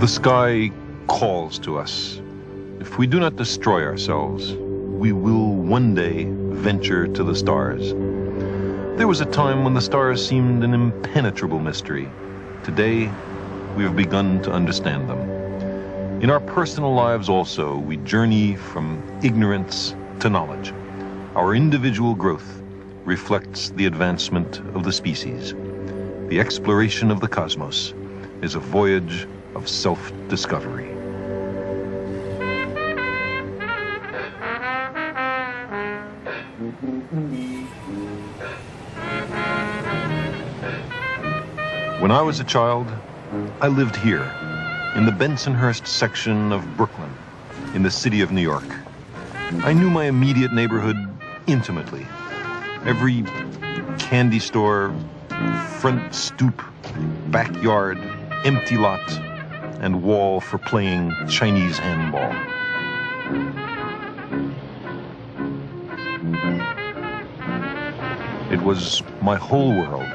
The sky calls to us. If we do not destroy ourselves, we will one day venture to the stars. There was a time when the stars seemed an impenetrable mystery. Today, we have begun to understand them. In our personal lives also, we journey from ignorance to knowledge. Our individual growth reflects the advancement of the species. The exploration of the cosmos is a voyage of self-discovery. When I was a child, I lived here, in the Bensonhurst section of Brooklyn, in the city of New York. I knew my immediate neighborhood intimately. Every candy store, front stoop, backyard, empty lot, and wall for playing Chinese handball. It was my whole world.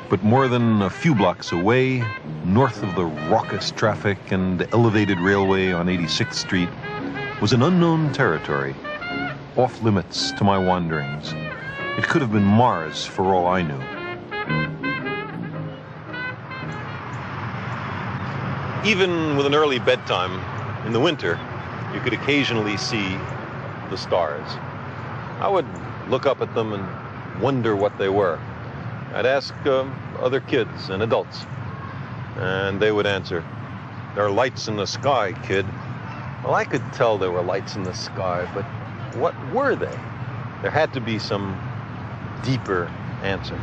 But more than a few blocks away, north of the raucous traffic and elevated railway on 86th Street, was an unknown territory, off limits to my wanderings. It could have been Mars for all I knew. Even with an early bedtime, in the winter, you could occasionally see the stars. I would look up at them and wonder what they were. I'd ask other kids and adults, and they would answer, "There are lights in the sky, kid." Well, I could tell there were lights in the sky, but what were they? There had to be some deeper answer.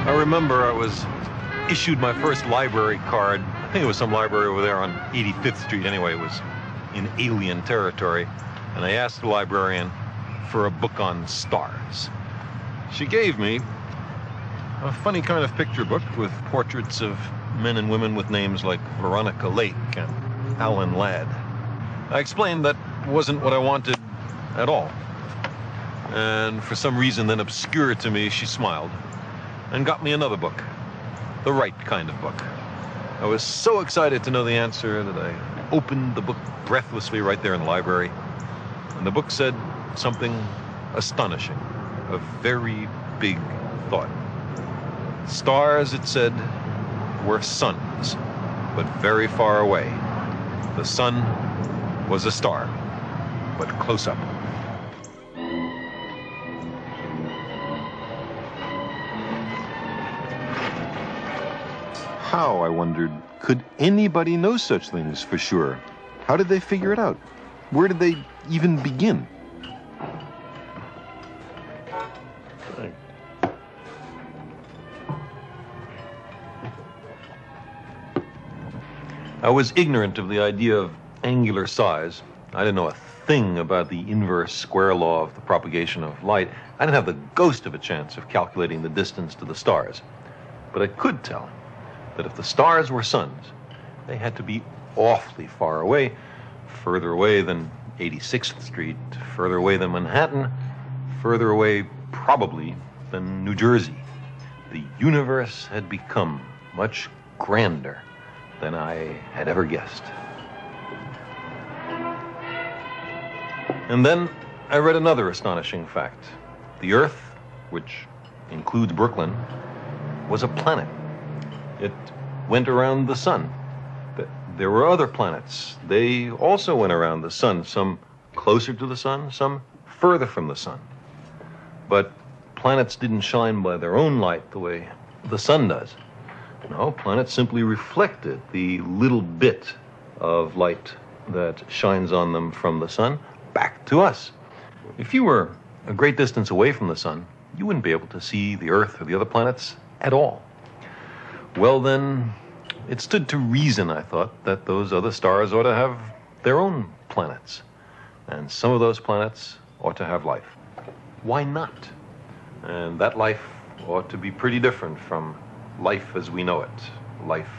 I remember I was issued my first library card. I think it was some library over there on 85th Street. Anyway, it was in alien territory. And I asked the librarian for a book on stars. She gave me a funny kind of picture book with portraits of men and women with names like Veronica Lake and Alan Ladd. I explained that wasn't what I wanted at all. And for some reason then obscure to me, she smiled and got me another book, the right kind of book. I was so excited to know the answer that I opened the book breathlessly right there in the library. And the book said something astonishing, a very big thought. Stars, it said, were suns, but very far away. The sun was a star, but close up. How, I wondered, could anybody know such things for sure? How did they figure it out? Where did they even begin? I was ignorant of the idea of angular size. I didn't know a thing about the inverse square law of the propagation of light. I didn't have the ghost of a chance of calculating the distance to the stars. But I could tell that if the stars were suns, they had to be awfully far away, further away than 86th Street, further away than Manhattan, further away probably than New Jersey. The universe had become much grander than I had ever guessed. And then I read another astonishing fact. The Earth, which includes Brooklyn, was a planet. It went around the sun. There were other planets. They also went around the sun, some closer to the sun, some further from the sun. But planets didn't shine by their own light the way the sun does. No, planets simply reflected the little bit of light that shines on them from the sun back to us. If you were a great distance away from the sun, you wouldn't be able to see the Earth or the other planets at all. Well, then, it stood to reason, I thought, that those other stars ought to have their own planets. And some of those planets ought to have life. why not? And that life ought to be pretty different from life as we know it, life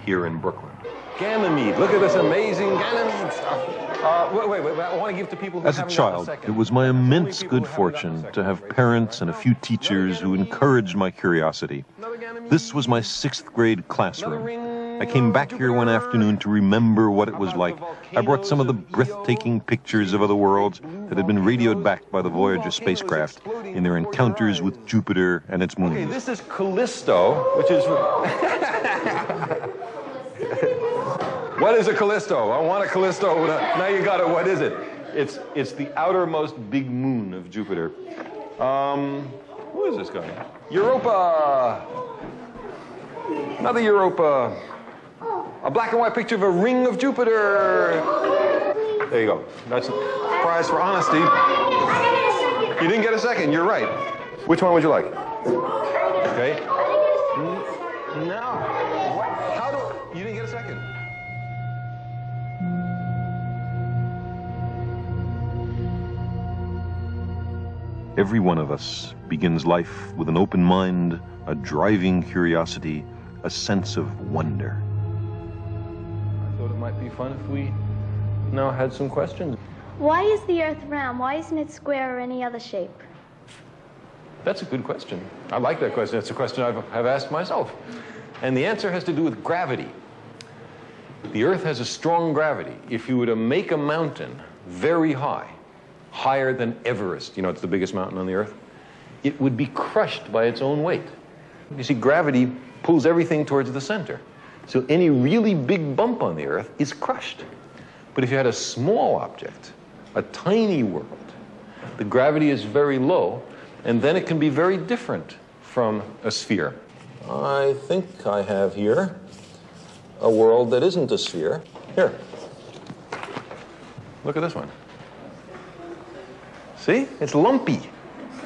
here in Brooklyn. Ganymede, look at this amazing Ganymede stuff. Wait, I want to give to people who As a child, it was my immense good fortune to have parents and a few teachers who encouraged my curiosity. This was my 6th grade classroom. I came back here one afternoon to remember what it was like. I brought some of the breathtaking pictures of other worlds that had been radioed back by the Voyager spacecraft in their encounters with Jupiter and its moons. Okay, this is Callisto, which is... What is a Callisto? I want a Callisto. Now you got it. What is it? It's the outermost big moon of Jupiter. Who is this guy? Europa! Another Europa. A black and white picture of a ring of Jupiter. There you go. That's a prize for honesty. You didn't get a second. You're right. Which one would you like? Okay. No. You didn't get a second. Every one of us begins life with an open mind, a driving curiosity, a sense of wonder. I thought it might be fun if we now had some questions. Why is the Earth round? Why isn't it square or any other shape? That's a good question. I like that question. That's a question I've asked myself. And the answer has to do with gravity. The Earth has a strong gravity. If you were to make a mountain very high, higher than Everest, you know, it's the biggest mountain on the Earth, it would be crushed by its own weight. You see, gravity pulls everything towards the center. So any really big bump on the Earth is crushed. But if you had a small object, a tiny world, the gravity is very low, and then it can be very different from a sphere. I think I have here a world that isn't a sphere. Here. Look at this one. See? It's lumpy.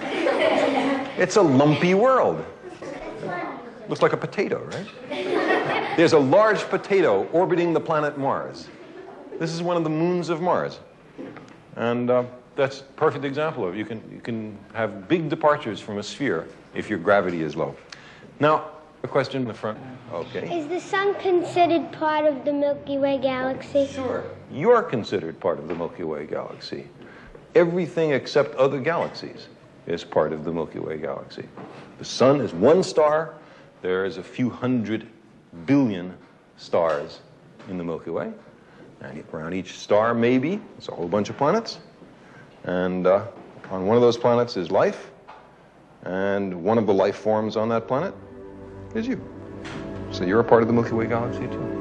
It's a lumpy world. Looks like a potato, right? There's a large potato orbiting the planet Mars. This is one of the moons of Mars. And that's a perfect example of it. You can have big departures from a sphere if your gravity is low. Now, a question in the front. Okay. Is the sun considered part of the Milky Way galaxy? Sure. You're considered part of the Milky Way galaxy. Everything except other galaxies is part of the Milky Way galaxy. The sun is one star. There's a few 100 billion stars in the Milky Way. And around each star, maybe, it's a whole bunch of planets. And on one of those planets is life. And one of the life forms on that planet is you. So you're a part of the Milky Way galaxy, too.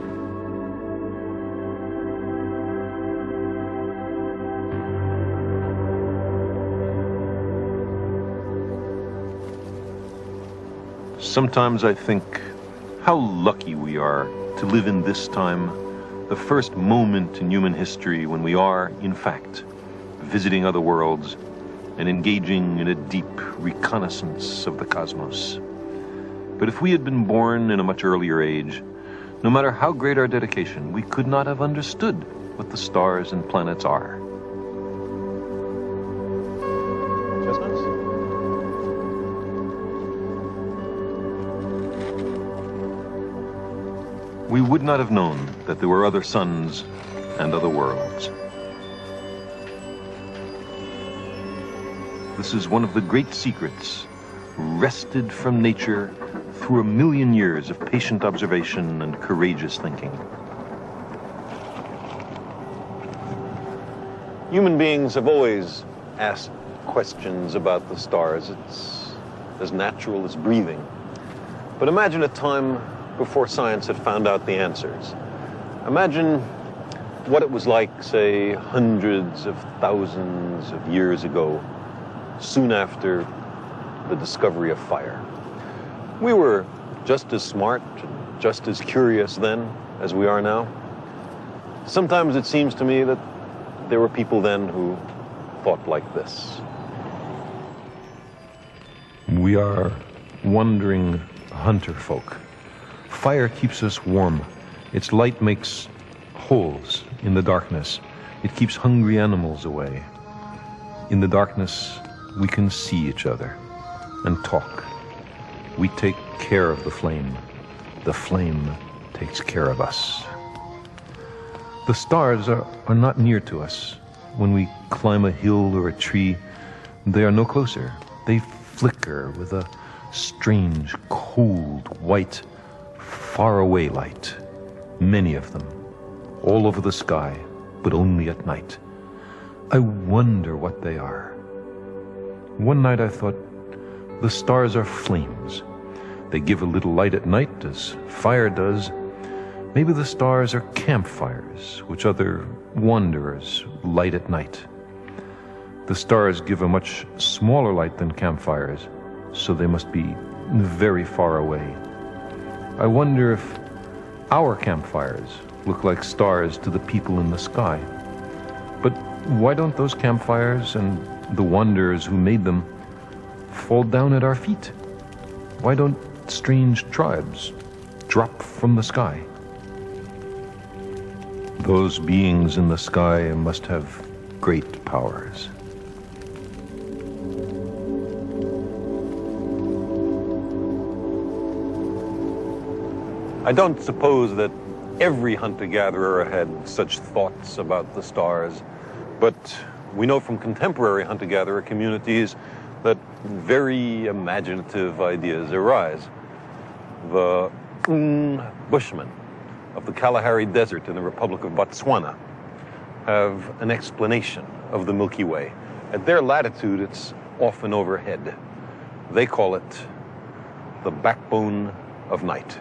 Sometimes I think how lucky we are to live in this time, the first moment in human history when we are, in fact, visiting other worlds and engaging in a deep reconnaissance of the cosmos. But if we had been born in a much earlier age, no matter how great our dedication, we could not have understood what the stars and planets are. Chestnuts? We would not have known that there were other suns and other worlds. This is one of the great secrets, wrested from nature through 1,000,000 years of patient observation and courageous thinking. Human beings have always asked questions about the stars. It's as natural as breathing. But imagine a time before science had found out the answers. Imagine what it was like, say, hundreds of thousands of years ago, soon after the discovery of fire. We were just as smart, just as curious then as we are now. Sometimes it seems to me that there were people then who thought like this. We are wandering hunter folk. Fire keeps us warm. Its light makes holes in the darkness. It keeps hungry animals away. In the darkness, we can see each other and talk. We take care of the flame. The flame takes care of us. The stars are not near to us. When we climb a hill or a tree, they are no closer. They flicker with a strange, cold, white, faraway light. Many of them, all over the sky, but only at night. I wonder what they are. One night I thought, the stars are flames. They give a little light at night, as fire does. Maybe the stars are campfires, which other wanderers light at night. The stars give a much smaller light than campfires, so they must be very far away. I wonder if our campfires look like stars to the people in the sky. But why don't those campfires and the wanderers who made them fall down at our feet? Why don't strange tribes drop from the sky? Those beings in the sky must have great powers. I don't suppose that every hunter-gatherer had such thoughts about the stars, but we know from contemporary hunter-gatherer communities that very imaginative ideas arise. The Bushmen of the Kalahari Desert in the Republic of Botswana have an explanation of the Milky Way. At their latitude, it's often overhead. They call it the backbone of night.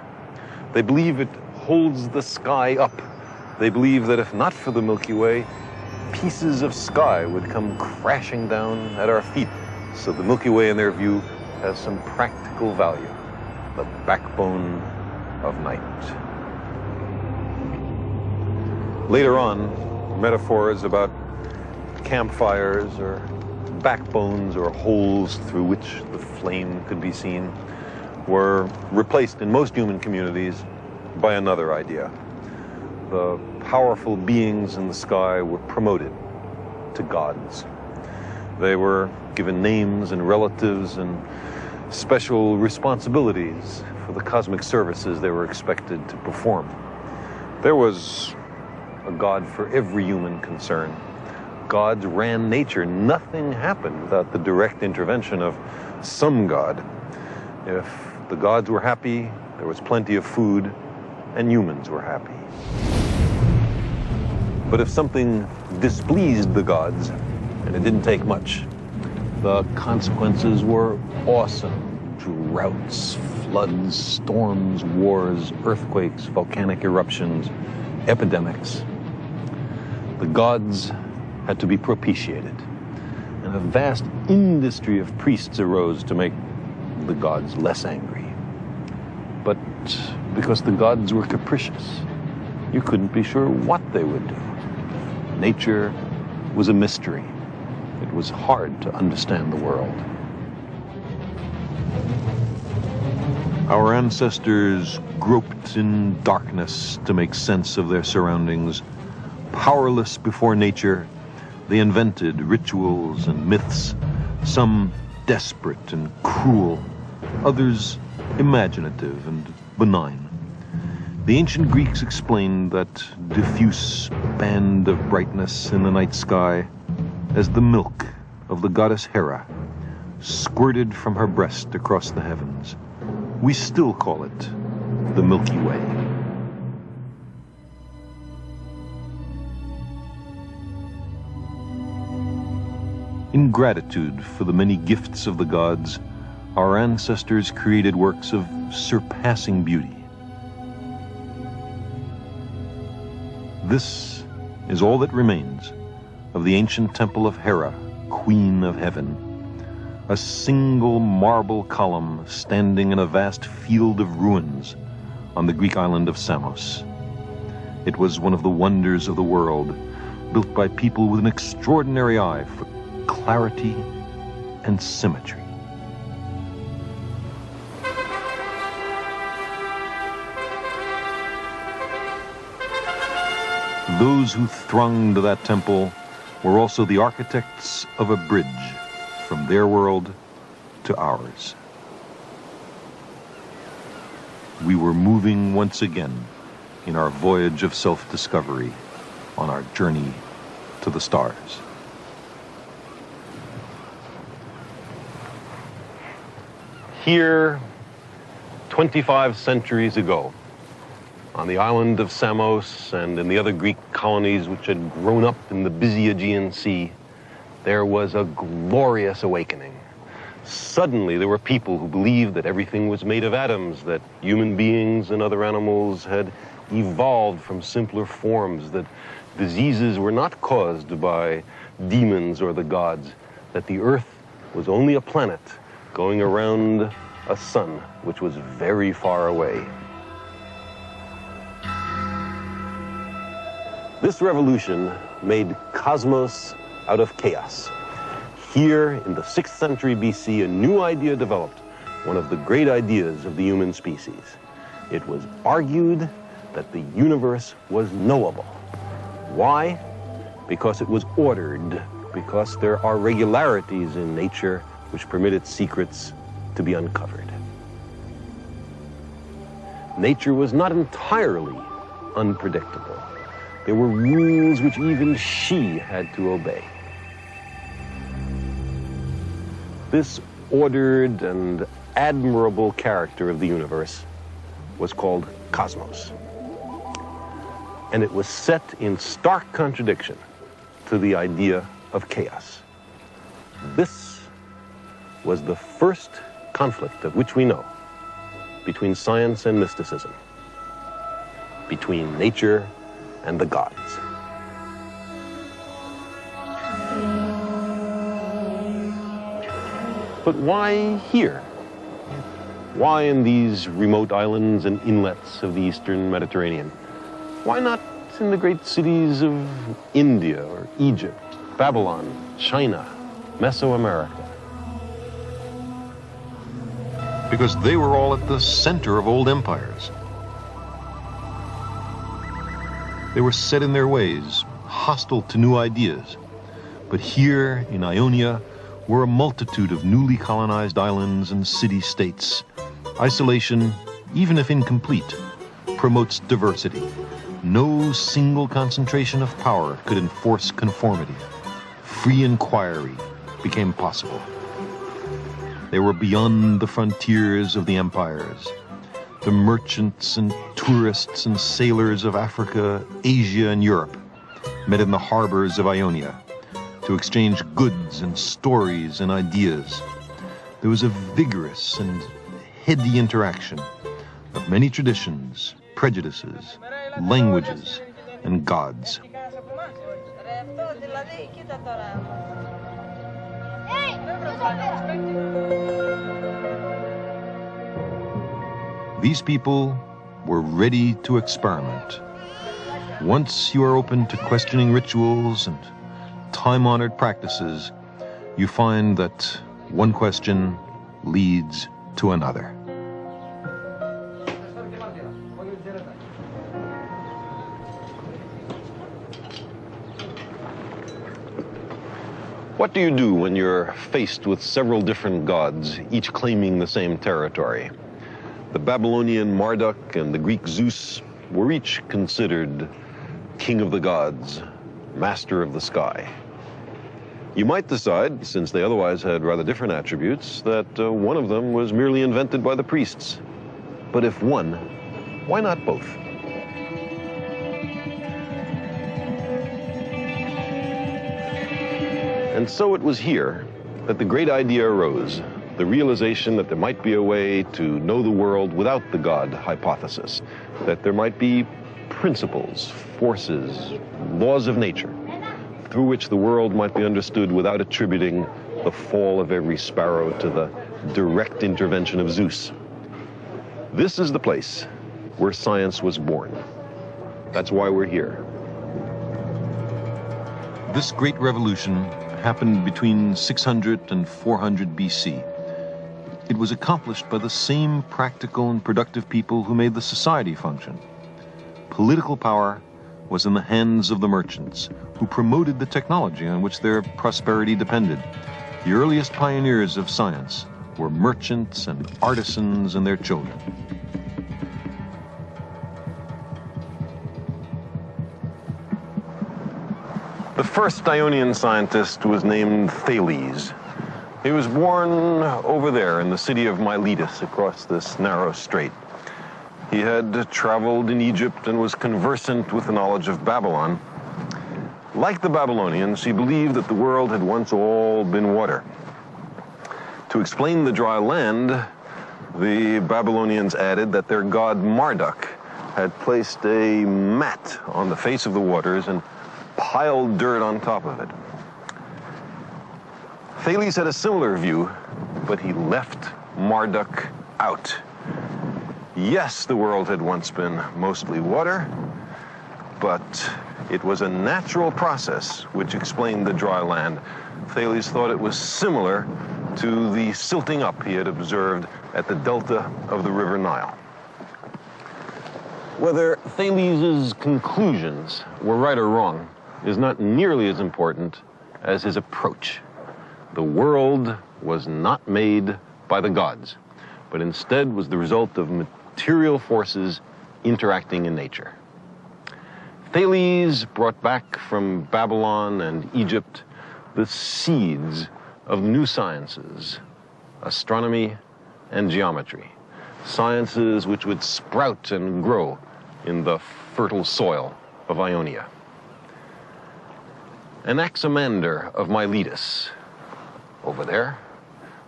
They believe it holds the sky up. They believe that if not for the Milky Way, pieces of sky would come crashing down at our feet. So the Milky Way, in their view, has some practical value. The backbone of night. Later on, metaphors about campfires or backbones or holes through which the flame could be seen were replaced in most human communities by another idea. The powerful beings in the sky were promoted to gods. They were given names and relatives and special responsibilities for the cosmic services they were expected to perform. There was a god for every human concern. Gods ran nature. Nothing happened without the direct intervention of some god. If the gods were happy, there was plenty of food, and humans were happy. But if something displeased the gods, and it didn't take much, the consequences were awesome. Droughts, floods, storms, wars, earthquakes, volcanic eruptions, epidemics. The gods had to be propitiated, and a vast industry of priests arose to make the gods less angry. But because the gods were capricious, you couldn't be sure what they would do. Nature was a mystery. It was hard to understand the world. Our ancestors groped in darkness to make sense of their surroundings. Powerless before nature, they invented rituals and myths, some desperate and cruel, others imaginative and benign. The ancient Greeks explained that diffuse band of brightness in the night sky as the milk of the goddess Hera, squirted from her breast across the heavens. We still call it the Milky Way. In gratitude for the many gifts of the gods, our ancestors created works of surpassing beauty. This is all that remains of the ancient temple of Hera, Queen of Heaven, a single marble column standing in a vast field of ruins on the Greek island of Samos. It was one of the wonders of the world, built by people with an extraordinary eye for clarity and symmetry. Those who thronged that temple were also the architects of a bridge from their world to ours. We were moving once again in our voyage of self-discovery on our journey to the stars. Here, 25 centuries ago, on the island of Samos and in the other Greek colonies which had grown up in the busy Aegean Sea, there was a glorious awakening. Suddenly, there were people who believed that everything was made of atoms, that human beings and other animals had evolved from simpler forms, that diseases were not caused by demons or the gods, that the earth was only a planet going around a sun which was very far away. This revolution made cosmos out of chaos. Here, in the 6th century BC, a new idea developed, one of the great ideas of the human species. It was argued that the universe was knowable. Why? Because it was ordered, because there are regularities in nature which permit its secrets to be uncovered. Nature was not entirely unpredictable. There were rules which even she had to obey. This ordered and admirable character of the universe was called cosmos. And it was set in stark contradiction to the idea of chaos. This was the first conflict of which we know between science and mysticism, between nature and the gods. But why here? Why in these remote islands and inlets of the eastern Mediterranean? Why not in the great cities of India or Egypt, Babylon, China, Mesoamerica? Because they were all at the center of old empires. They were set in their ways, hostile to new ideas. But here in Ionia were a multitude of newly colonized islands and city-states. Isolation, even if incomplete, promotes diversity. No single concentration of power could enforce conformity. Free inquiry became possible. They were beyond the frontiers of the empires. The merchants and tourists and sailors of Africa, Asia, and Europe met in the harbors of Ionia to exchange goods and stories and ideas. There was a vigorous and heady interaction of many traditions, prejudices, languages, and gods. These people were ready to experiment. Once you are open to questioning rituals and time-honored practices, you find that one question leads to another. What do you do when you're faced with several different gods, each claiming the same territory? The Babylonian Marduk and the Greek Zeus were each considered king of the gods, master of the sky. You might decide, since they otherwise had rather different attributes, that one of them was merely invented by the priests. But if one, why not both? And so it was here that the great idea arose, the realization that there might be a way to know the world without the God hypothesis, that there might be principles, forces, laws of nature, through which the world might be understood without attributing the fall of every sparrow to the direct intervention of Zeus. This is the place where science was born. That's why we're here. This great revolution happened between 600 and 400 BC. It was accomplished by the same practical and productive people who made the society function. Political power was in the hands of the merchants, who promoted the technology on which their prosperity depended. The earliest pioneers of science were merchants and artisans and their children. The first Ionian scientist was named Thales. He was born over there in the city of Miletus across this narrow strait. He had traveled in Egypt and was conversant with the knowledge of Babylon. Like the Babylonians, he believed that the world had once all been water. To explain the dry land, the Babylonians added that their god Marduk had placed a mat on the face of the waters and piled dirt on top of it. Thales had a similar view, but he left Marduk out. Yes, the world had once been mostly water, but it was a natural process which explained the dry land. Thales thought it was similar to the silting up he had observed at the delta of the River Nile. Whether Thales' conclusions were right or wrong is not nearly as important as his approach. The world was not made by the gods, but instead was the result of material forces interacting in nature. Thales brought back from Babylon and Egypt the seeds of new sciences, astronomy and geometry, sciences which would sprout and grow in the fertile soil of Ionia. Anaximandro of Miletus, over there,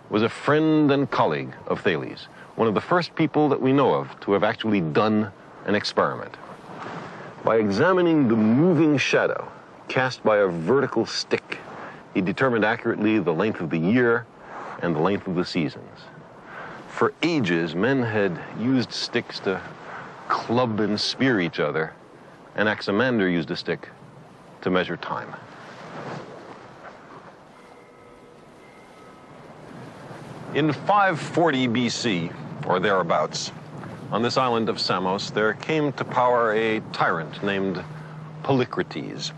was a friend and colleague of Thales, one of the first people that we know of to have actually done an experiment. By examining the moving shadow cast by a vertical stick, he determined accurately the length of the year and the length of the seasons. For ages, men had used sticks to club and spear each other. Anaximandro used a stick to measure time. In 540 BC, or thereabouts, on this island of Samos, there came to power a tyrant named Polycrates.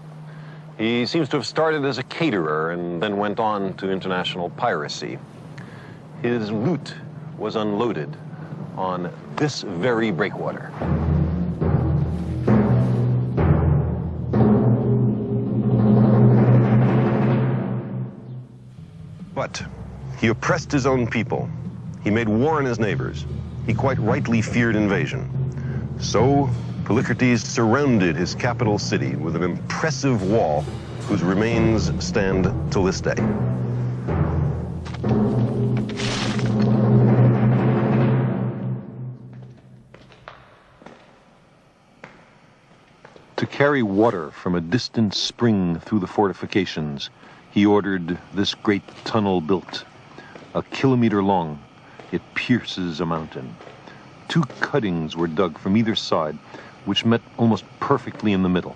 He seems to have started as a caterer and then went on to international piracy. His loot was unloaded on this very breakwater. But he oppressed his own people. He made war on his neighbors. He quite rightly feared invasion. So Polycrates surrounded his capital city with an impressive wall whose remains stand till this day. To carry water from a distant spring through the fortifications, he ordered this great tunnel built. 1 kilometer long, it pierces a mountain. 2 cuttings were dug from either side, which met almost perfectly in the middle.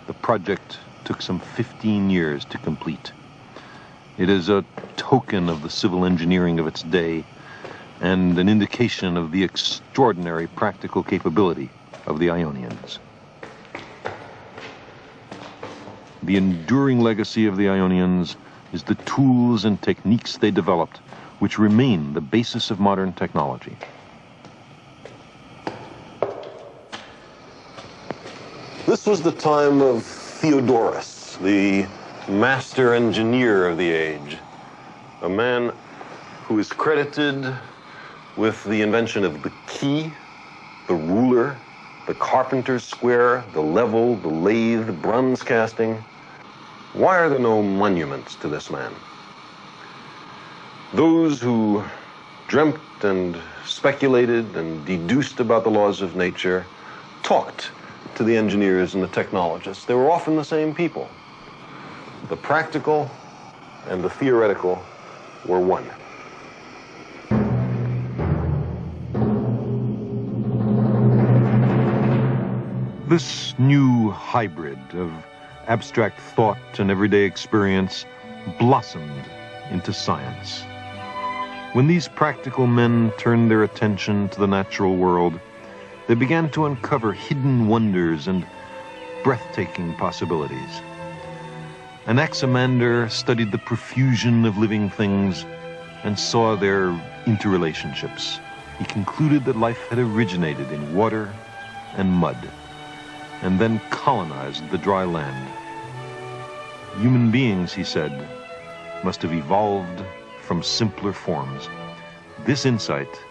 The project took some 15 years to complete. It is a token of the civil engineering of its day and an indication of the extraordinary practical capability of the Ionians. The enduring legacy of the Ionians is the tools and techniques they developed, which remain the basis of modern technology. This was the time of Theodorus, the master engineer of the age, a man who is credited with the invention of the key, the ruler, the carpenter's square, the level, the lathe, bronze casting. Why are there no monuments to this man? Those who dreamt and speculated and deduced about the laws of nature talked to the engineers and the technologists. They were often the same people. The practical and the theoretical were one. This new hybrid of abstract thought and everyday experience blossomed into science. When these practical men turned their attention to the natural world, they began to uncover hidden wonders and breathtaking possibilities. Anaximandro studied the profusion of living things and saw their interrelationships. He concluded that life had originated in water and mud, and then colonized the dry land. Human beings, he said, must have evolved from simpler forms. This insight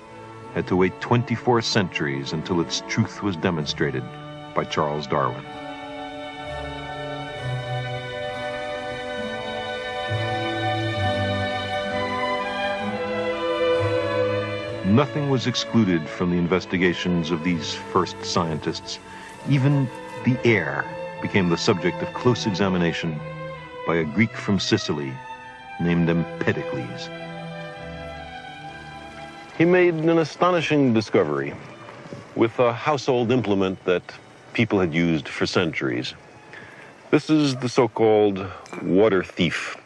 had to wait 24 centuries until its truth was demonstrated by Charles Darwin. Nothing was excluded from the investigations of these first scientists. Even the air became the subject of close examination by a Greek from Sicily named Empédocles. He made an astonishing discovery with a household implement that people had used for centuries. This is the so-called water thief.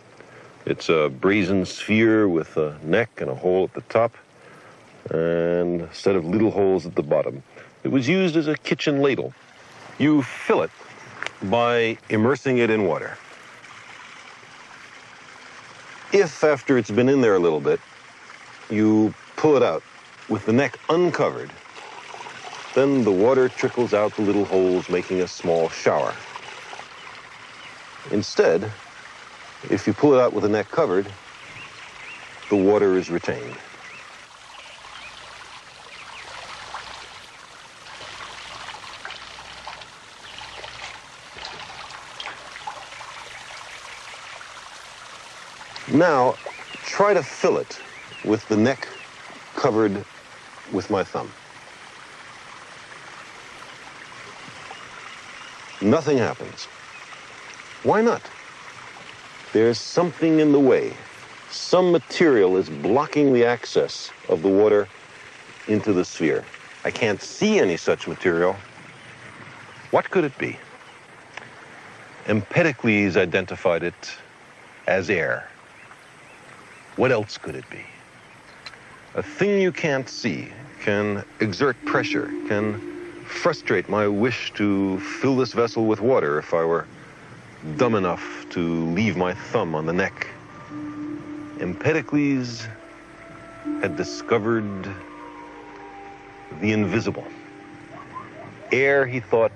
It's a brazen sphere with a neck and a hole at the top, and a set of little holes at the bottom. It was used as a kitchen ladle. You fill it by immersing it in water. If, after it's been in there a little bit, you pull it out with the neck uncovered, then the water trickles out the little holes, making a small shower. Instead, if you pull it out with the neck covered, the water is retained. Now, try to fill it with the neck covered with my thumb. Nothing happens. Why not? There's something in the way. Some material is blocking the access of the water into the sphere. I can't see any such material. What could it be? Empédocles identified it as air. What else could it be? A thing you can't see can exert pressure, can frustrate my wish to fill this vessel with water if I were dumb enough to leave my thumb on the neck. Empédocles had discovered the invisible. Air, he thought,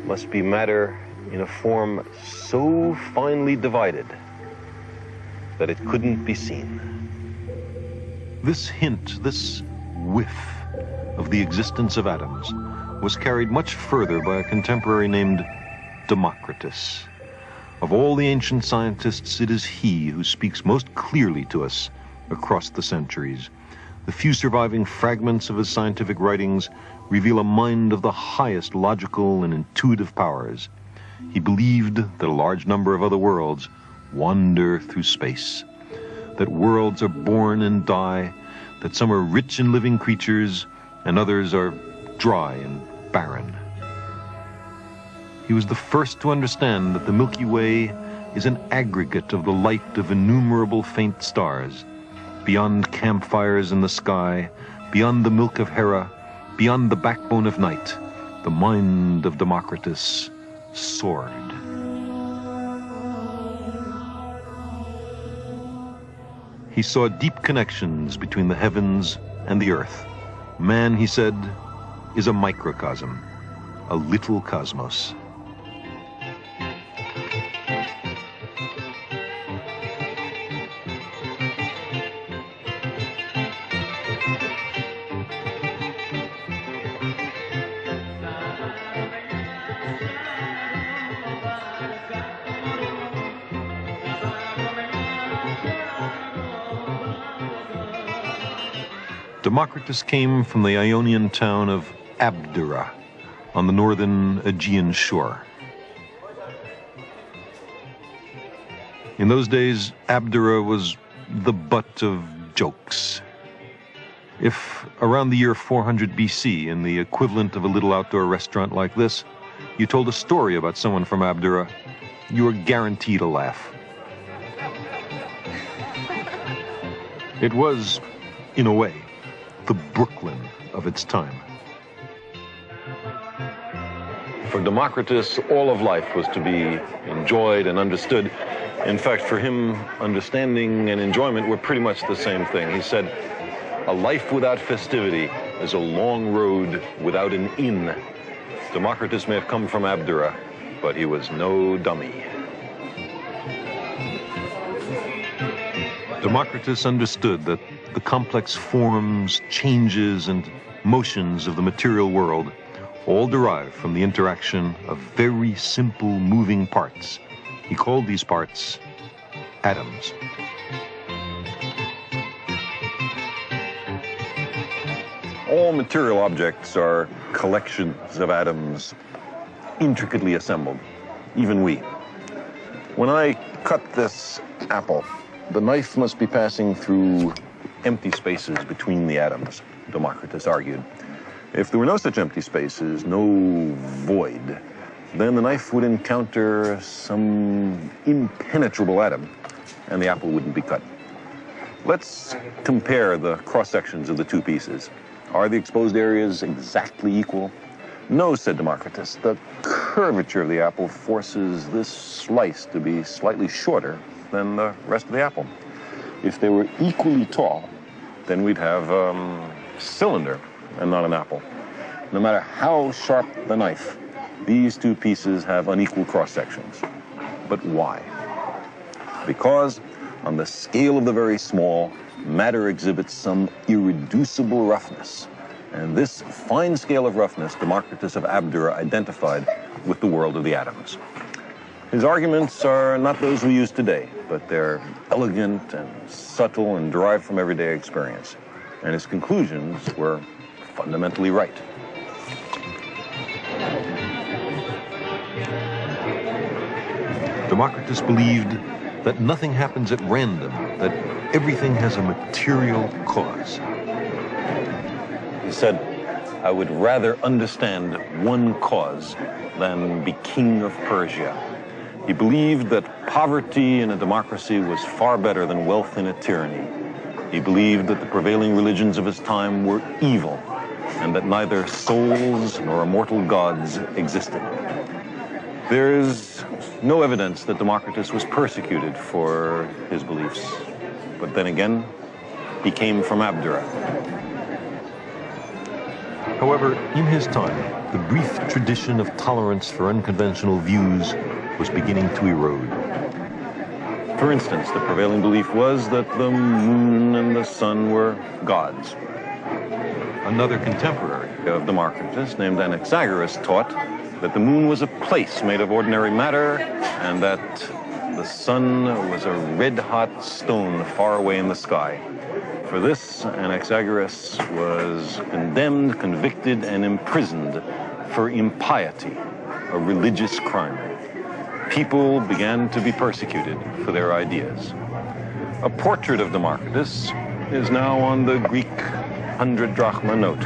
must be matter in a form so finely divided that it couldn't be seen. This hint, this whiff of the existence of atoms was carried much further by a contemporary named Demócritus. Of all the ancient scientists, it is he who speaks most clearly to us across the centuries. The few surviving fragments of his scientific writings reveal a mind of the highest logical and intuitive powers. He believed that a large number of other worlds wander through space, that worlds are born and die, that some are rich in living creatures and others are dry and barren. He was the first to understand that the Milky Way is an aggregate of the light of innumerable faint stars. Beyond campfires in the sky, beyond the milk of Hera, beyond the backbone of night, the mind of Demócritus soared. He saw deep connections between the heavens and the earth. Man, he said, is a microcosm, a little cosmos. Demócritus came from the Ionian town of Abdera on the northern Aegean shore. In those days, Abdera was the butt of jokes. If around the year 400 BC, in the equivalent of a little outdoor restaurant like this, you told a story about someone from Abdera, you were guaranteed a laugh. It was, in a way, the Brooklyn of its time. For Democritus, all of life was to be enjoyed and understood. In fact, for him, understanding and enjoyment were pretty much the same thing. He said, a life without festivity is a long road without an inn. Democritus may have come from Abdera, but he was no dummy. Democritus understood that the complex forms, changes, and motions of the material world all derive from the interaction of very simple moving parts. He called these parts atoms. All material objects are collections of atoms intricately assembled, even we. When I cut this apple, the knife must be passing through empty spaces between the atoms, Democritus argued. If there were no such empty spaces, no void, then the knife would encounter some impenetrable atom, and the apple wouldn't be cut. Let's compare the cross-sections of the two pieces. Are the exposed areas exactly equal? No, said Democritus. The curvature of the apple forces this slice to be slightly shorter than the rest of the apple. If they were equally tall, then we'd have a cylinder and not an apple. No matter how sharp the knife, these two pieces have unequal cross-sections. But why? Because on the scale of the very small, matter exhibits some irreducible roughness. And this fine scale of roughness, Democritus of Abdera identified with the world of the atoms. His arguments are not those we use today, but they're elegant and subtle and derived from everyday experience. And his conclusions were fundamentally right. Democritus believed that nothing happens at random, that everything has a material cause. He said, I would rather understand one cause than be king of Persia. He believed that poverty in a democracy was far better than wealth in a tyranny. He believed that the prevailing religions of his time were evil, and that neither souls nor immortal gods existed. There is no evidence that Democritus was persecuted for his beliefs. But then again, he came from Abdera. However, in his time, the brief tradition of tolerance for unconventional views was beginning to erode. For instance, the prevailing belief was that the moon and the sun were gods. Another contemporary of Democritus, named Anaxágoras, taught that the moon was a place made of ordinary matter and that the sun was a red-hot stone far away in the sky. For this, Anaxágoras was condemned, convicted, and imprisoned for impiety, a religious crime. People began to be persecuted for their ideas. A portrait of Democritus is now on the Greek 100 drachma note.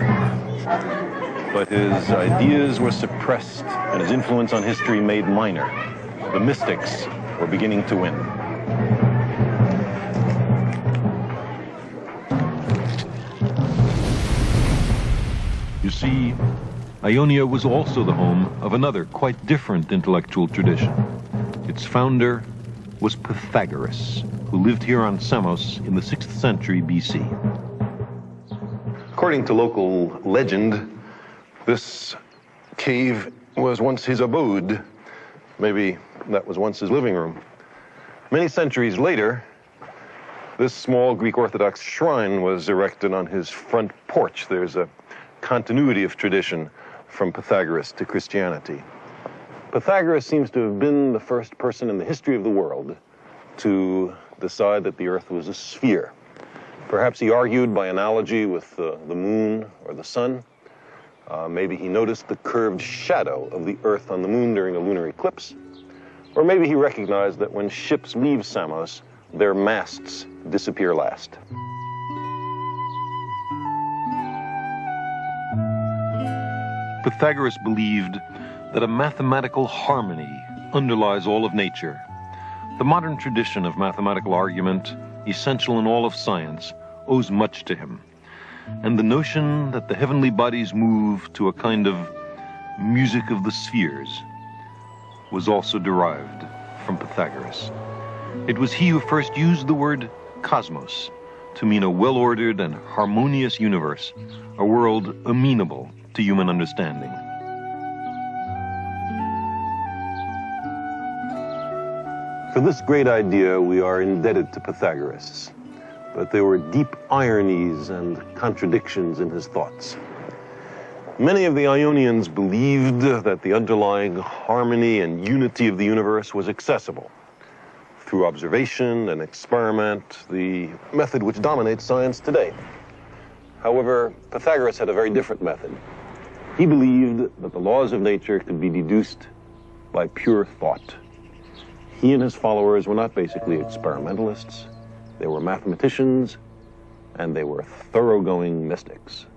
But his ideas were suppressed and his influence on history made minor. The mystics were beginning to win. You see, Ionia was also the home of another quite different intellectual tradition. Its founder was Pythagoras, who lived here on Samos in the 6th century BC. According to local legend, this cave was once his abode. Maybe that was once his living room. Many centuries later, this small Greek Orthodox shrine was erected on his front porch. There's a continuity of tradition from Pythagoras to Christianity. Pythagoras seems to have been the first person in the history of the world to decide that the earth was a sphere. Perhaps he argued by analogy with the moon or the sun. Maybe he noticed the curved shadow of the earth on the moon during a lunar eclipse. Or maybe he recognized that when ships leave Samos, their masts disappear last. Pythagoras believed that a mathematical harmony underlies all of nature. The modern tradition of mathematical argument, essential in all of science, owes much to him. And the notion that the heavenly bodies move to a kind of music of the spheres, was also derived from Pythagoras. It was he who first used the word cosmos to mean a well-ordered and harmonious universe, a world amenable to human understanding. For this great idea, we are indebted to Pythagoras, but there were deep ironies and contradictions in his thoughts. Many of the Ionians believed that the underlying harmony and unity of the universe was accessible through observation and experiment, the method which dominates science today. However, Pythagoras had a very different method. He believed that the laws of nature could be deduced by pure thought. He and his followers were not basically experimentalists. They were mathematicians, and they were thoroughgoing mystics.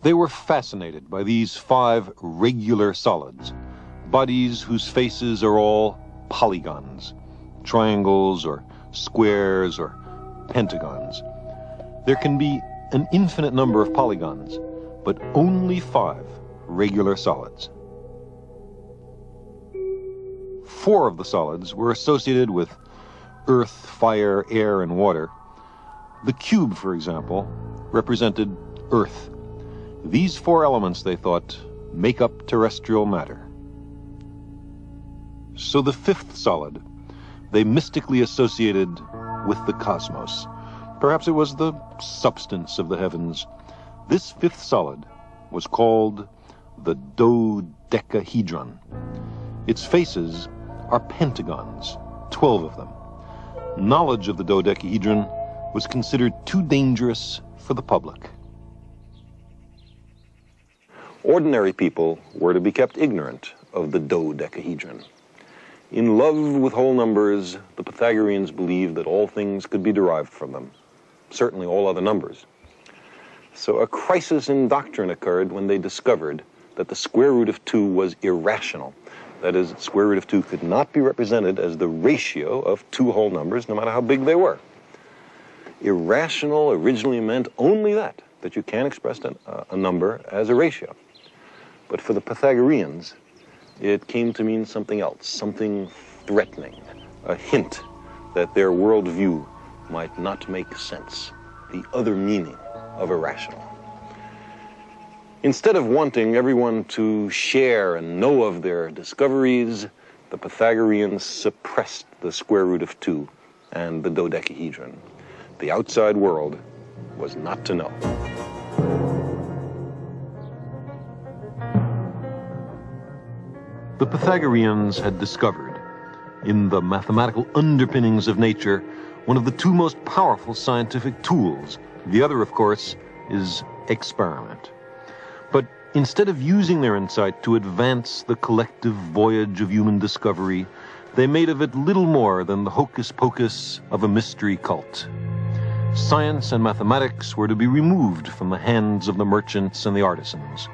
They were fascinated by these 5 regular solids, bodies whose faces are all polygons, triangles or squares or pentagons. There can be an infinite number of polygons, but only 5 regular solids. 4 of the solids were associated with earth, fire, air, and water. The cube, for example, represented earth. These 4 elements, they thought, make up terrestrial matter. So the 5th solid, they mystically associated with the cosmos. Perhaps it was the substance of the heavens. This 5th solid was called the dodecahedron. Its faces are pentagons, 12 of them. Knowledge of the dodecahedron was considered too dangerous for the public. Ordinary people were to be kept ignorant of the dodecahedron. In love with whole numbers, the Pythagoreans believed that all things could be derived from them, certainly all other numbers. So a crisis in doctrine occurred when they discovered that the square root of 2 was irrational. That is, the square root of 2 could not be represented as the ratio of 2 whole numbers, no matter how big they were. Irrational originally meant only that you can't express a number as a ratio. But for the Pythagoreans, it came to mean something else, something threatening, a hint that their worldview might not make sense, the other meaning of irrational. Instead of wanting everyone to share and know of their discoveries, the Pythagoreans suppressed the square root of 2 and the dodecahedron. The outside world was not to know. The Pythagoreans had discovered, in the mathematical underpinnings of nature, one of the 2 most powerful scientific tools. The other, of course, is experiment. But instead of using their insight to advance the collective voyage of human discovery, they made of it little more than the hocus-pocus of a mystery cult. Science and mathematics were to be removed from the hands of the merchants and the artisans.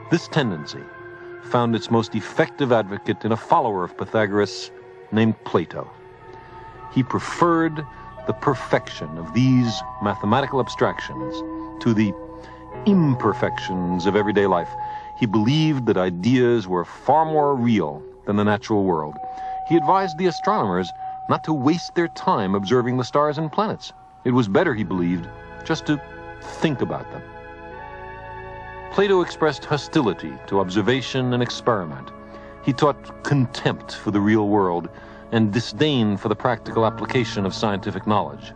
This tendency found its most effective advocate in a follower of Pythagoras named Plato. He preferred the perfection of these mathematical abstractions to the imperfections of everyday life. He believed that ideas were far more real than the natural world. He advised the astronomers not to waste their time observing the stars and planets. It was better, he believed, just to think about them. Plato expressed hostility to observation and experiment. He taught contempt for the real world and disdain for the practical application of scientific knowledge.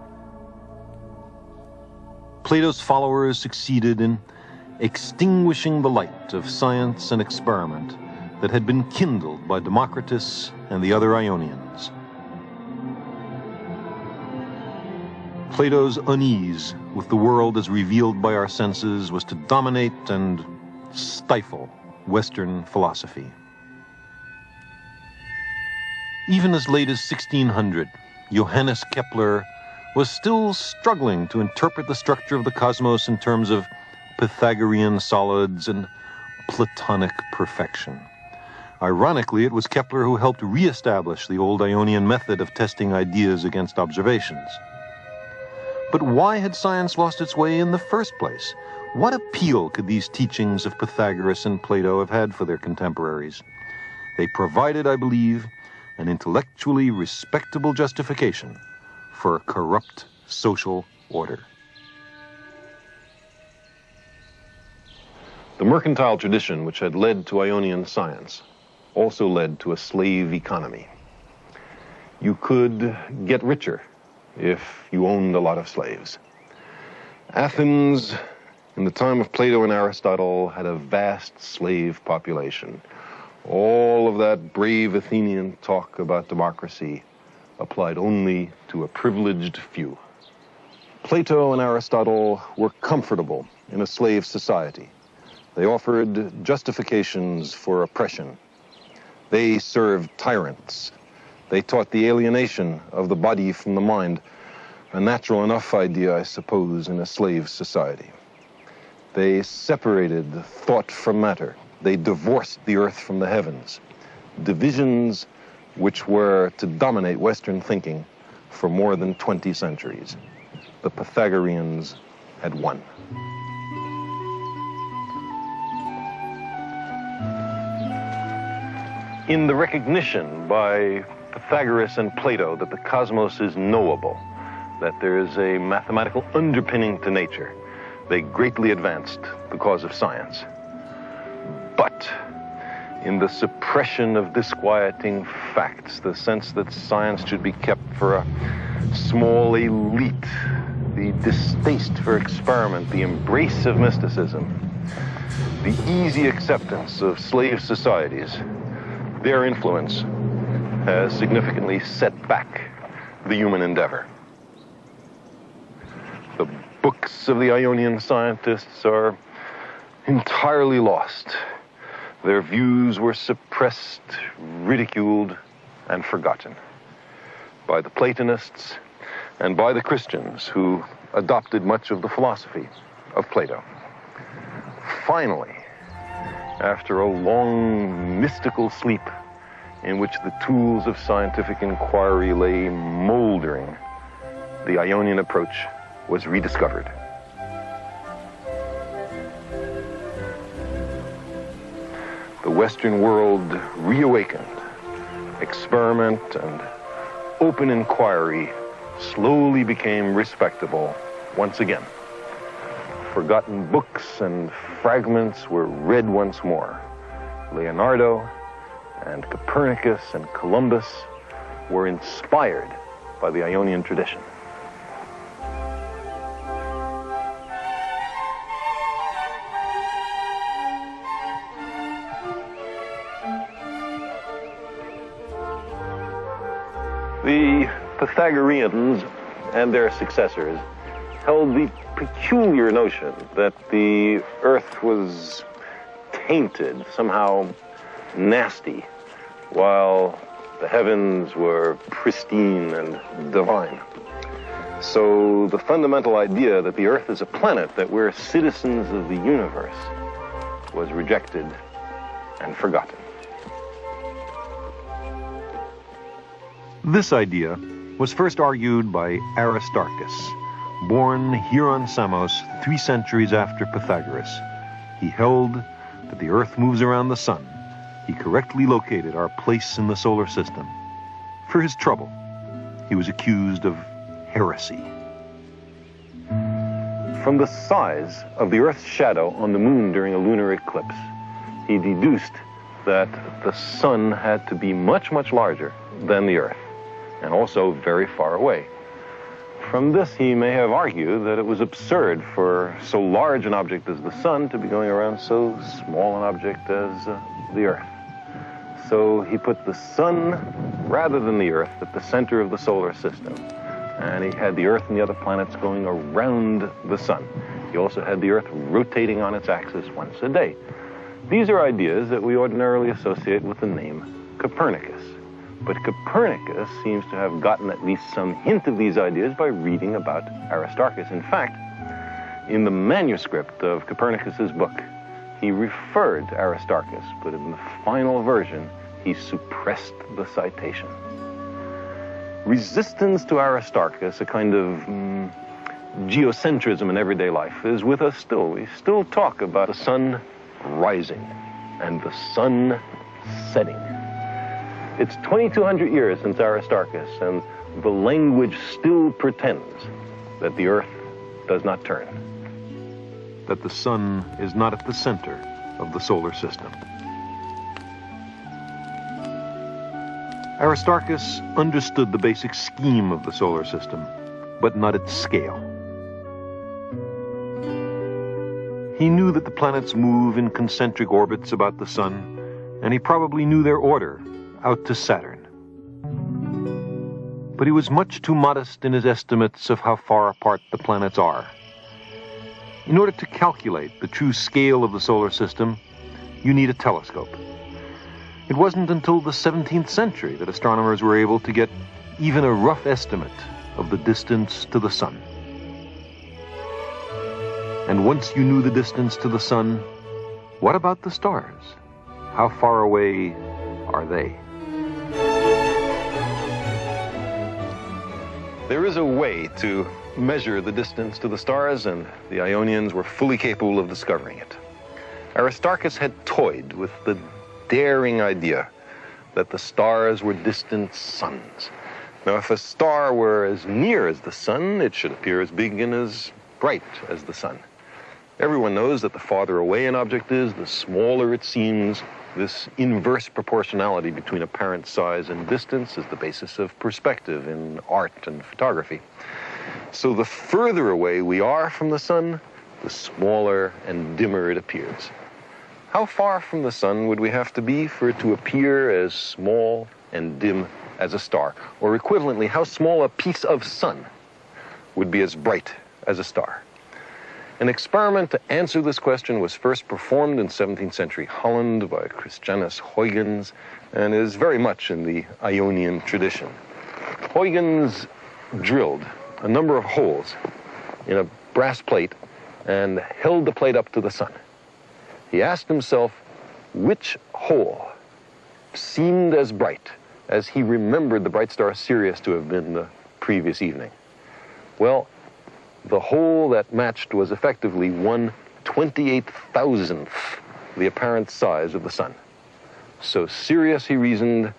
Plato's followers succeeded in extinguishing the light of science and experiment that had been kindled by Demócrito and the other Ionians. Plato's unease with the world as revealed by our senses was to dominate and stifle Western philosophy. Even as late as 1600, Johannes Kepler was still struggling to interpret the structure of the cosmos in terms of Pythagorean solids and Platonic perfection. Ironically, it was Kepler who helped re-establish the old Ionian method of testing ideas against observations. But why had science lost its way in the first place? What appeal could these teachings of Pythagoras and Plato have had for their contemporaries? They provided, I believe, an intellectually respectable justification for a corrupt social order. The mercantile tradition, which had led to Ionian science, also led to a slave economy. You could get richer if you owned a lot of slaves. Athens, in the time of Plato and Aristotle, had a vast slave population. All of that brave Athenian talk about democracy applied only to a privileged few. Plato and Aristotle were comfortable in a slave society. They offered justifications for oppression. They served tyrants. They taught the alienation of the body from the mind, a natural enough idea, I suppose, in a slave society. They separated thought from matter. They divorced the earth from the heavens, divisions which were to dominate Western thinking for more than 20 centuries. The Pythagoreans had won. In the recognition by Pythagoras and Plato that the cosmos is knowable, that there is a mathematical underpinning to nature, they greatly advanced the cause of science. But in the suppression of disquieting facts, the sense that science should be kept for a small elite, the distaste for experiment, the embrace of mysticism, the easy acceptance of slave societies, their influence has significantly set back the human endeavor. The books of the Ionian scientists are entirely lost. Their views were suppressed, ridiculed, and forgotten by the Platonists and by the Christians who adopted much of the philosophy of Plato. Finally, after a long mystical sleep in which the tools of scientific inquiry lay moldering, the Ionian approach was rediscovered. The Western world reawakened. Experiment and open inquiry slowly became respectable once again. Forgotten books and fragments were read once more. Leonardo and Copernicus and Columbus were inspired by the Ionian tradition. The Pythagoreans and their successors held the peculiar notion that the earth was tainted, somehow nasty, while the heavens were pristine and divine. So the fundamental idea that the earth is a planet, that we're citizens of the universe, was rejected and forgotten. This idea was first argued by Aristarchus, born here on Samos 3 centuries after Pythagoras. He held that the earth moves around the sun. He correctly located our place in the solar system. For his trouble, he was accused of heresy. From the size of the Earth's shadow on the moon during a lunar eclipse, he deduced that the sun had to be much, much larger than the Earth, and also very far away. From this, he may have argued that it was absurd for so large an object as the sun to be going around so small an object as the Earth. So he put the sun, rather than the Earth, at the center of the solar system. And he had the Earth and the other planets going around the sun. He also had the Earth rotating on its axis once a day. These are ideas that we ordinarily associate with the name Copernicus. But Copernicus seems to have gotten at least some hint of these ideas by reading about Aristarchus. In fact, in the manuscript of Copernicus's book, he referred to Aristarchus, but in the final version, he suppressed the citation. Resistance to Aristarchus, a kind of geocentrism in everyday life is with us still. We still talk about the sun rising and the sun setting. It's 2,200 years since Aristarchus, and the language still pretends that the earth does not turn. That the sun is not at the center of the solar system. Aristarchus understood the basic scheme of the solar system, but not its scale. He knew that the planets move in concentric orbits about the sun, and he probably knew their order out to Saturn. But he was much too modest in his estimates of how far apart the planets are. In order to calculate the true scale of the solar system, you need a telescope. It wasn't until the 17th century that astronomers were able to get even a rough estimate of the distance to the sun. And once you knew the distance to the sun, what about the stars? How far away are they? There is a way to measure the distance to the stars, and the Ionians were fully capable of discovering it. Aristarchus had toyed with the daring idea that the stars were distant suns. Now, if a star were as near as the sun, it should appear as big and as bright as the sun. Everyone knows that the farther away an object is, the smaller it seems. This inverse proportionality between apparent size and distance is the basis of perspective in art and photography. So the further away we are from the sun, the smaller and dimmer it appears. How far from the sun would we have to be for it to appear as small and dim as a star? Or equivalently, how small a piece of sun would be as bright as a star? An experiment to answer this question was first performed in 17th century Holland by Christianus Huygens and is very much in the Ionian tradition. Huygens drilled a number of holes in a brass plate and held the plate up to the sun. He asked himself which hole seemed as bright as he remembered the bright star Sirius to have been the previous evening. Well, the hole that matched was effectively 1/28,000th the apparent size of the sun. So Sirius, he reasoned,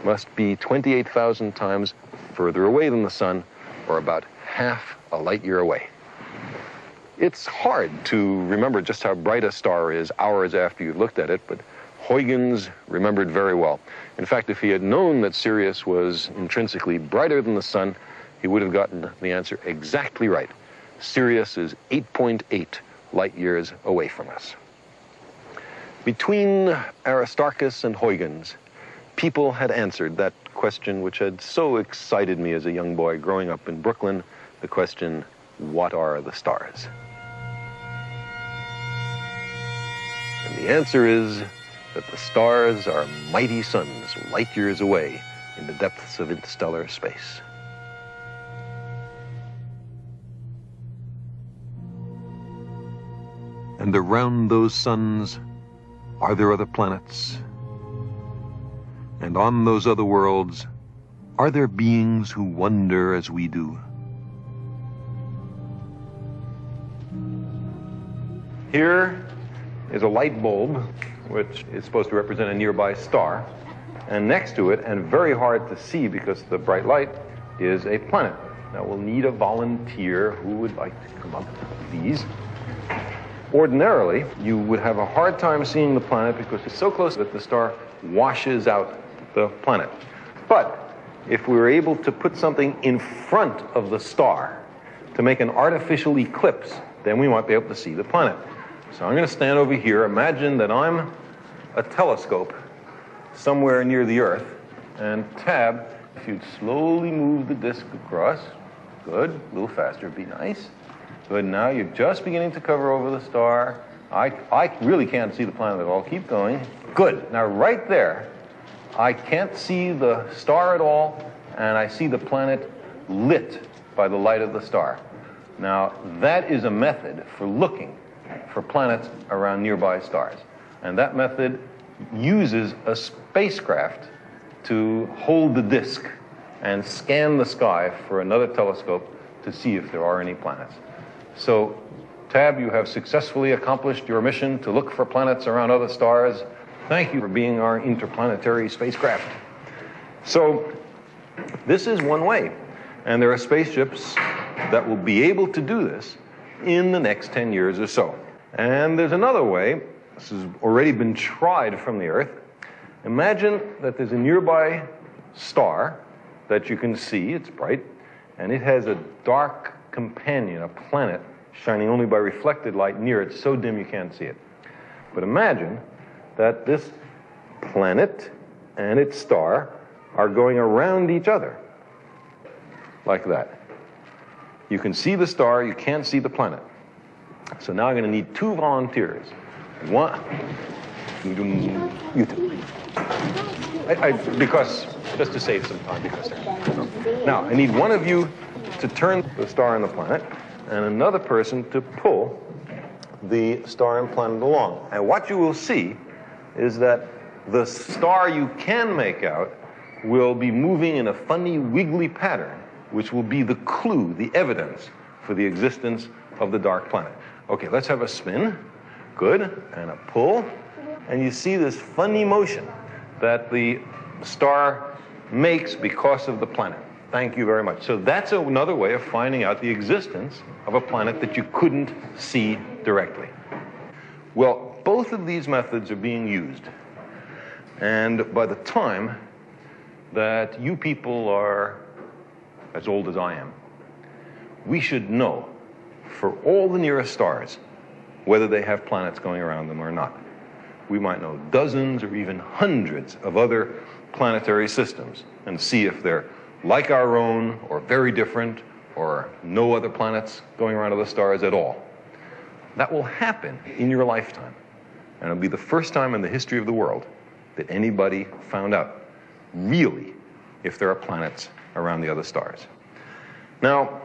must be 28,000 times further away than the sun, or about half a light year away. It's hard to remember just how bright a star is hours after you've looked at it, but Huygens remembered very well. In fact, if he had known that Sirius was intrinsically brighter than the sun, he would have gotten the answer exactly right. Sirius is 8.8 light years away from us. Between Aristarchus and Huygens, people had answered that question which had so excited me as a young boy growing up in Brooklyn, the question, what are the stars? And the answer is that the stars are mighty suns light years away in the depths of interstellar space. And around those suns, are there other planets? And on those other worlds, are there beings who wonder as we do? Here is a light bulb, which is supposed to represent a nearby star. And next to it, and very hard to see because of the bright light, is a planet. Now we'll need a volunteer who would like to come up with these. Ordinarily, you would have a hard time seeing the planet because it's so close that the star washes out the planet. But if we were able to put something in front of the star to make an artificial eclipse, then we might be able to see the planet. So I'm going to stand over here. Imagine that I'm a telescope somewhere near the Earth, and Tab, if you'd slowly move the disk across. Good, a little faster would be nice. Good, now you're just beginning to cover over the star. I really can't see the planet at all. Keep going. Good, now right there, I can't see the star at all, and I see the planet lit by the light of the star. Now, that is a method for looking for planets around nearby stars. And that method uses a spacecraft to hold the disk and scan the sky for another telescope to see if there are any planets. So, Tab, you have successfully accomplished your mission to look for planets around other stars. Thank you for being our interplanetary spacecraft. So, this is one way. And there are spaceships that will be able to do this in the next 10 years or so. And there's another way. This has already been tried from the Earth. Imagine that there's a nearby star that you can see. It's bright. And it has a dark companion, a planet, shining only by reflected light near it, so dim you can't see it. But imagine that this planet and its star are going around each other, like that. You can see the star, you can't see the planet. So now I'm going to need 2 volunteers. One, you two. Because, just to save some time, because now, I need one of you to turn the star and the planet, and another person to pull the star and planet along. And what you will see is that the star you can make out will be moving in a funny, wiggly pattern, which will be the clue, the evidence for the existence of the dark planet. Okay, let's have a spin. Good. And a pull. And you see this funny motion that the star makes because of the planet. Thank you very much. So that's another way of finding out the existence of a planet that you couldn't see directly. Well, both of these methods are being used. And by the time that you people are as old as I am, we should know for all the nearest stars whether they have planets going around them or not. We might know dozens or even hundreds of other planetary systems and see if they're like our own or very different or no other planets going around other stars at all. That will happen in your lifetime. And it'll be the first time in the history of the world that anybody found out really if there are planets around the other stars. Now,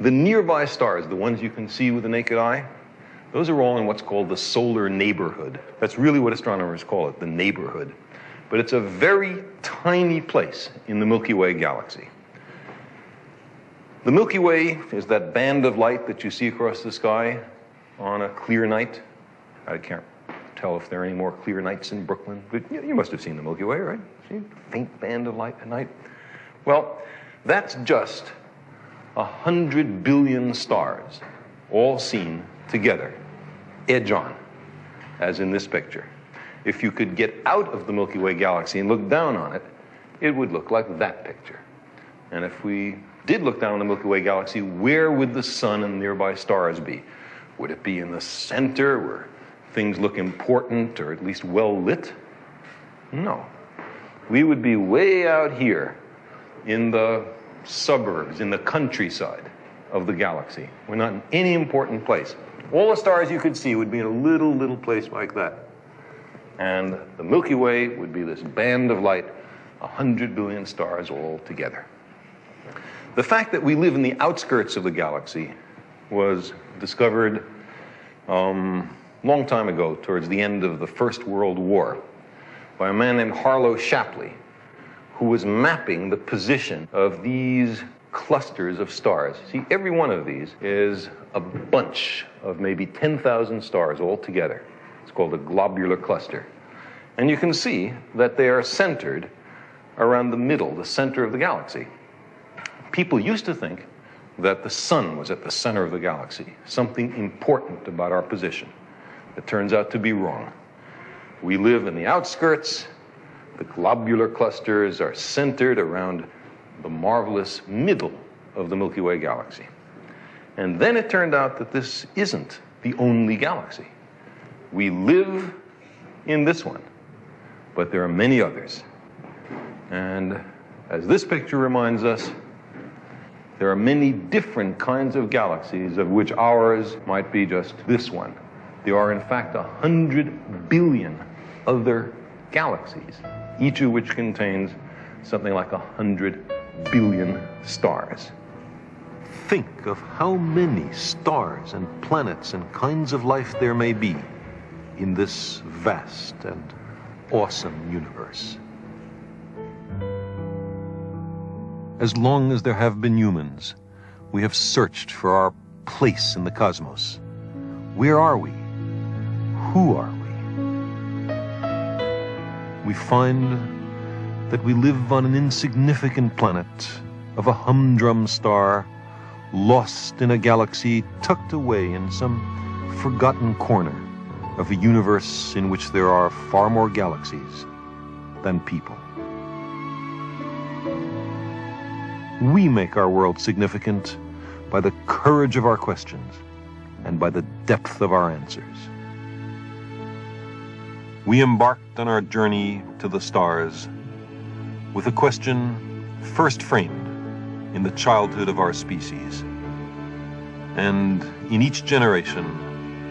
the nearby stars, the ones you can see with the naked eye, those are all in what's called the solar neighborhood. That's really what astronomers call it, the neighborhood. But it's a very tiny place in the Milky Way galaxy. The Milky Way is that band of light that you see across the sky on a clear night. I can't tell if there are any more clear nights in Brooklyn, but you must have seen the Milky Way, right? See a faint band of light at night? Well, that's just 100 billion stars, all seen together, edge on, as in this picture. If you could get out of the Milky Way galaxy and look down on it, it would look like that picture. And if we did look down on the Milky Way galaxy, where would the sun and nearby stars be? Would it be in the center where things look important or at least well lit? No. We would be way out here in the suburbs, in the countryside of the galaxy. We're not in any important place. All the stars you could see would be in a little place like that. And the Milky Way would be this band of light, 100 billion stars all together. The fact that we live in the outskirts of the galaxy was discovered long time ago, towards the end of the First World War, by a man named Harlow Shapley, who was mapping the position of these clusters of stars. See, every one of these is a bunch of maybe 10,000 stars all together. It's called a globular cluster. And you can see that they are centered around the middle, the center of the galaxy. People used to think that the sun was at the center of the galaxy, something important about our position. It turns out to be wrong. We live in the outskirts. The globular clusters are centered around the marvelous middle of the Milky Way galaxy. And then it turned out that this isn't the only galaxy. We live in this one, but there are many others. And as this picture reminds us, there are many different kinds of galaxies, of which ours might be just this one. There are, in fact, 100 billion other galaxies, each of which contains something like 100 billion stars. Think of how many stars and planets and kinds of life there may be in this vast and awesome universe. As long as there have been humans, we have searched for our place in the cosmos. Where are we? Who are we? We find that we live on an insignificant planet of a humdrum star, lost in a galaxy tucked away in some forgotten corner of a universe in which there are far more galaxies than people. We make our world significant by the courage of our questions and by the depth of our answers. We embarked on our journey to the stars with a question first framed in the childhood of our species, and in each generation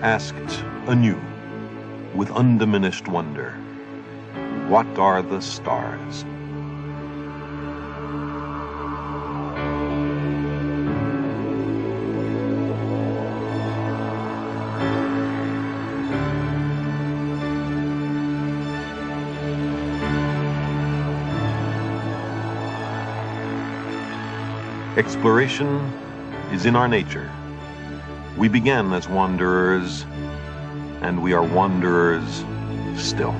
asked anew with undiminished wonder, what are the stars? Exploration is in our nature. We began as wanderers, and we are wanderers still.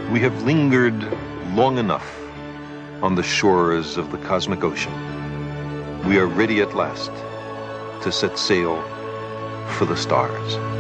We have lingered long enough on the shores of the cosmic ocean. We are ready at last to set sail for the stars.